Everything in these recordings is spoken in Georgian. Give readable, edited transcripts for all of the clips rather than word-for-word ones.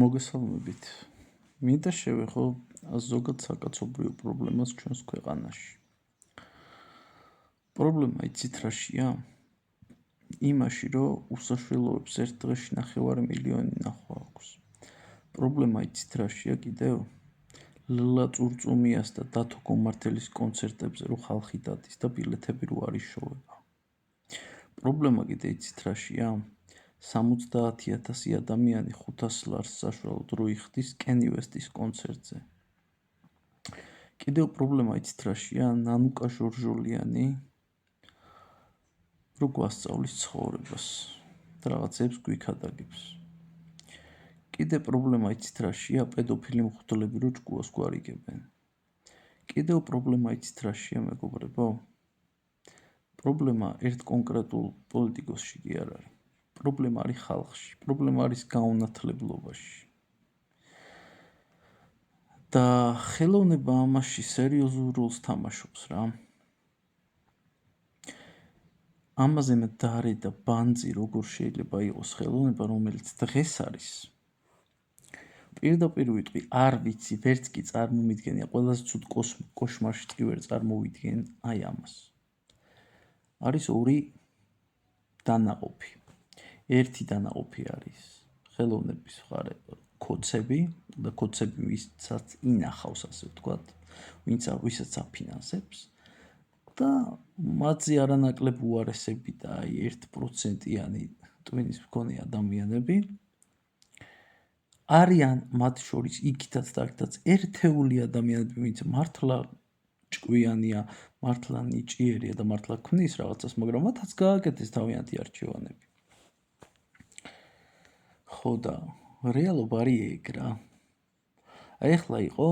მოგესალმებით. მინდა შევეხო ზოგად საკაცობრიო პრობლემას ჩვენს ქვეყანაში. პრობლემა იცით რაშია? იმაში, რომ უსაშველოებს ერთ დღეში 9 მილიონი ნახვა აქვს. პრობლემა იცით რაშია კიდევ? ლელა წურწუმიას და დათო გომართელის კონცერტებზე რო ხალხი დადის და ბილეთები რო არ იშოვება. პრობლემა კიდე იცით რაშია? 70,000 ადამიანი 500 ლარს საშუალოდ რო იხდის კენი ვესტის კონცერტზე. კიდევ პრობლემა იცით რაშია? ნანუკა ჟორჟოლიანი რო გვასწავლის ცხოვრებას და რაღაცებს გვიქადაგებს. კიდე პრობლემა იცით რაშია? პედოფილი მღვდლები რო ჭკუას გვარიგებენ. კიდევ პრობლემა იცით რაშია, მეგობრებო? პრობლემა ერთ კონკრეტულ პოლიტიკოსში კი არ არის. პრობლემა არის ხალხში, პრობლემა არის გაუნათლებლობაში. და ხელოვნება ამაში სერიოზულ როლს თამაშობს რა. ამაზე მდარე და ბანძი როგორ შეიძლება იყოს ხელოვნება, რომელიც დღეს არის. პირდაპირ ვიტყვი, არ ვიცი, ვერც კი წარმომიდგენია, ყველაზე ცუდ კოშმარშიც კი ვერ წარმოვიდგენ აი ამას. არის ორი დანაყოფი. ერთი დანაყოფი არის ხელოვნების მხარე კოცები და კოცები ვისაც ინახავს, ასე ვთქვათ, ვისაც აფინანსებს და მათზე არანაკლებ უარესები და აი 1%-იანი ტვინის მქონე ადამიანები არიან მათ შორის იქითაც და აქითაც ერთეული ადამიანები, ვინც მართლა ჭკვიანია, მართლა ნიჭიერია და მართლა ქმნის რაღაცას, მაგრამ მათაც გააკეთეს თავიანთი არჩევანები. ხო და რეალობა არის ეგ რა. აი ახლა იყო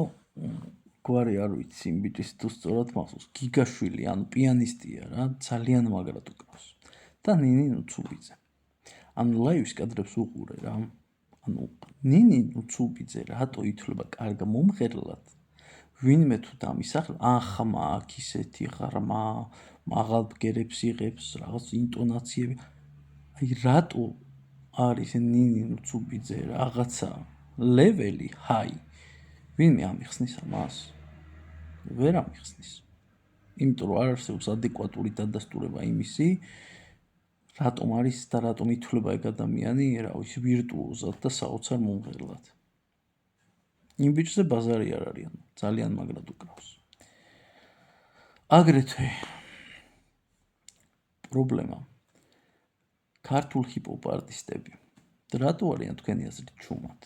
გვარი არ ვიცი, იმ ბიჭის თუ სწორად მახსოვს, გიგაშვილი, ანუ პიანისტია რა, ძალიან მაგრად უკრავს. და ნინი ნუცუბიძე. ანუ ლაივის კადრებს უყურე რა. ანუ ნინი ნუცუბიძე რატო ითვლება კარგ მომღერლად? ვინმე თუ დამისახლა, ახმა აქ ისეთი ღრმა, მაღალ ბგერებს იღებს, რაღაც ინტონაციები. აი რატო არის ნინი ნუცუბიძე რაღაცა ლეველი ჰაი? ვინმე ამიხსნის ამას? ვერ ამიხსნის. იმიტომ რომ არ არსებობს ადეკვატური დადასტურება იმისი, რატომ არის და რატომ ითვლება ეგ ადამიანი, რა ვიცი, ვირტუოზად და საოცარ მომღერლად. იმ ბიჭზე ბაზარი არ არის, ძალიან მაგრად უკრავს. აგრეთვე პრობლემა ქართულ ჰიპ-ჰოპ არტისტები. რატო არიან თქვენი აზრით ჩუმად?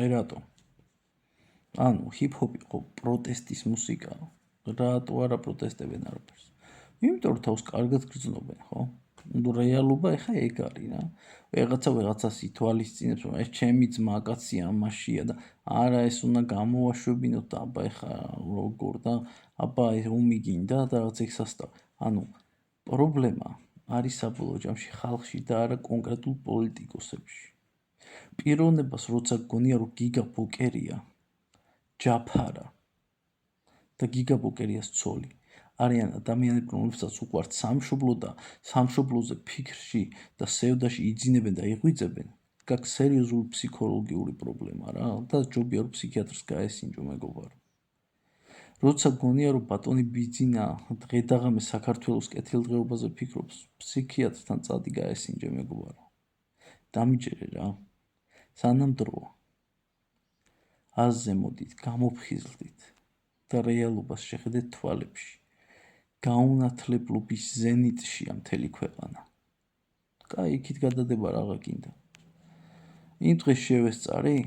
აი რატო? ანუ ჰიპ-ჰოპი ხო პროტესტის მუსიკა. რატო არა პროტესტებენ არაფერს? იმიტომ რომ თავს კარგად გრძნობენ, ხო? რეალობა ეხა ეგ არის რა. ვიღაცას ითვალისწინებს, რომ ეს ჩემი ძმა კაცია ამაშია და არა ეს უნდა გამოვაშვებინოთ და აბა ეხა როგორ და აბა ეს უმიგინდა და რაღაც ეგ სასტავ. ანუ პრობლემა არის საბოლოო ჯამში ხალხში და არა კონკრეტულ პოლიტიკოსებში. პიროვნებას როცა გგონია რომ გიგა ბოკერია ჯაფარა და გიგა ბოკერიას ცოლი არიან ადამიანები, რომლებსაც უყვართ სამშობლო და სამშობლოზე ფიქრში და სევდაში იძინებენ და იღვიძებენ, გაკ სერიოზული ფსიქოლოგიური პრობლემა რა და ჯობია რომ ფსიქიატრს გაესინჯო მეგობარო. როცა გონია რომ ბატონი ბიძინა დღედაღამე საქართველოს კეთილდღეობაზე ფიქრობს, ფსიქიატრთან წადი გაესინჯე მეგობარო. დამიჯერე რა. სანამ დროა. აზზე მოდით, გამოფხიზლდით და რეალობას შეხედეთ თვალებში. გაუნათლებლობის ზენიტშია მთელი ქვეყანა. კაი, იქით გადადება რაღა გინდა. იმ დღეს შევესწარი,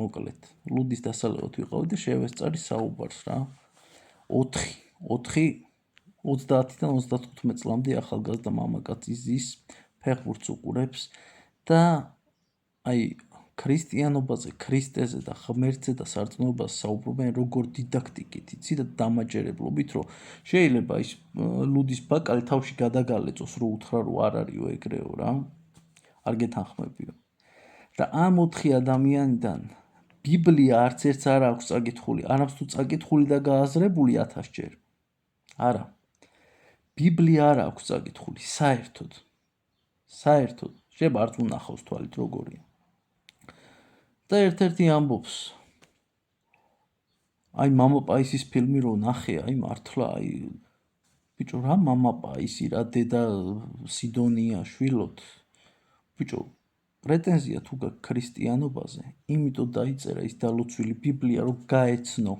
მოკლედ, ლუდის დასალევად ვიყავი და შევესწარი საუბარს რა. 30-დან 35 წლამდე ახალგაზრდა მამაკაცი ზის ფეხბურთს უყურებს და აი ქრისტიანობაზე, ქრისტეზე და ღმერთზე და სარწმუნოებას საუბრობენ როგორ დიდაქტიკით, იცი და დამაჯერებლობით, რომ შეიძლება ის ლუდის ბაკალი თავში გადაგალეწოს, რომ უთხრა რომ არ არისო ეგრეო რა. არ გეთანხმებიო. და ამ 4 ადამიანიდან ბიბლია არც ერთს არ აქვს წაკითხული, არამც თუ წაკითხული და გააზრებული 1000 ჯერ. არა. ბიბლია არ აქვს წაკითხული, საერთოდ. შეიძლება არც უნახავს თვალით როგორია. და ერთ-ერთი ამბობს აი მამა პაისის ფილმი რო ნახე, აი მართლა, აი ბიჭო რა მამა პაისი, რა დედა სიდონია შვილოთ. ბიჭო, პრეტენზია თუ გაქვს ქრისტიანობაზე, იმიტომ დაიწერა ის დალოცვილი ბიბლია, რომ გაეცნო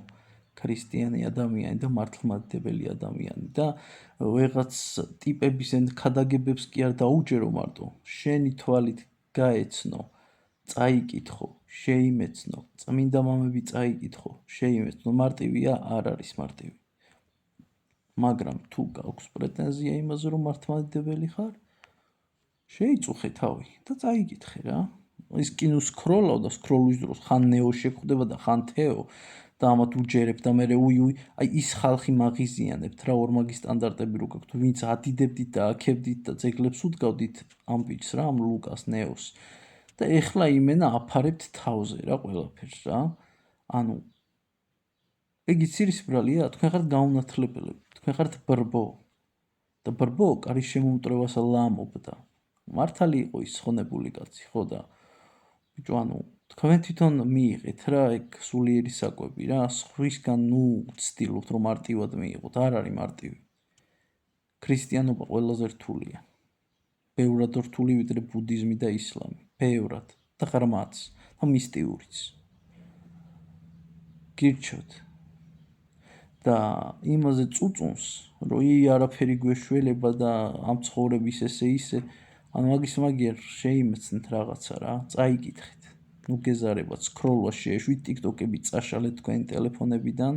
ქრისტიანი ადამიანი და მართლმადიდებელი ადამიანი და ვეღაც ტიპების ქადაგებებს კი არ დაუჯერო მარტო, შენი თვალით გაეცნო, წაიკითხო, შეიმეცნო, წმინდა მამები წაიკითხო, შეიმეცნო, მარტივია, არ არის მარტივი. მაგრამ თუ გაქვს პრეტენზია იმაზე, რომ მართლმადიდებელი ხარ, შეიწუხე თავი და წაიკითხე რა. ის კინო სკროლავ და სკროლვის დროს ხან ნეო შეგხვდება და ხან თეო და ამათ უჯერებ და მე უი, აი ის ხალხი მაღიზიანებთ რა ორმაგი სტანდარტები რო გაქვთ, ვინც ადიდებდით და აქებდით და ძეგლებს უდგავდით ამ ბიჭს რა, ამ ლუკას ნეოს. და ეხლა იმენა აფარებთ თავზე რა ყველაფერს რა. ანუ ეგ იცირისბრალია, თქვენ ხართ გაუნათლებელები, თქვენ ხართ ბრბო. და ბრბო კარის შემომტრევას ლამობდა. მართალი იყო ის ხონებული კაცი, ხო და ბიჭო, ანუ თქვენ თვითონ მიიღეთ რა ეგ სულიერი საკვები რა, სხვისგან ნუ ცდილობთ რომ მარტივად მიიღოთ, არ არის მარტივი. ქრისტიანობა ყველაზე რთულია. ბევრად რთული ვიდრე ბუდიზმი და ისლამი, ბევრად და ღრმაც და მისტიურიც. გირჩევთ. და იმაზე წუწუნს, რომ არაფერი გვეშველება და ამ ცხოვრების ესე ისე, ანუ მაგის შეიმეცნეთ რაღაცა რა, წაიკითხეთ. ნუ გეზარებათ, სკროლვა შეეშვით, ტიკტოკები წაშალეთ თქვენი ტელეფონებიდან,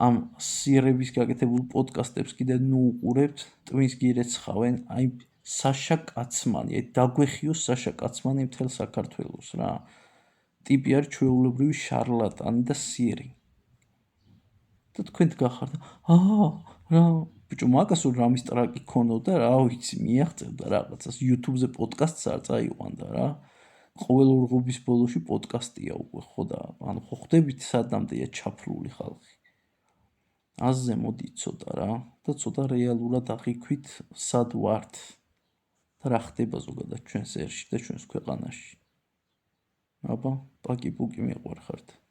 ამ სიერების გაკეთებულ პოდკასტებს კიდე ნუ უყურებთ, ტვინს გირეცხავენ, აი საშა კაცმანი, აი დაგვეხიოს საშა კაცმანი მთელ საქართველოს რა. ტიპი არის ჩვეულებრივი შარლატანი და სიერი. და თქვენთ გახართ, რა, ბიჭო, მაგას რომ რამის ტრაკი ქონოდა, რა ვიცი, მიაღწევდა რაღაცას, YouTube-ზე პოდკასტს არ წაიყვანდა რა. ყოველ ორღობის ბოლოში პოდკასტია უკვე, ხო და ანუ ხო ხვდებით სადამდეა ჩაფლული ხალხი. აზზე მოდი ცოტა რა და ცოტა რეალურად აღიქვით სად ვართ და რა ხდება ზოგადად ჩვენს ერში და ჩვენს ქვეყანაში. აბა, პაკი-პუკი მიყვარხართ.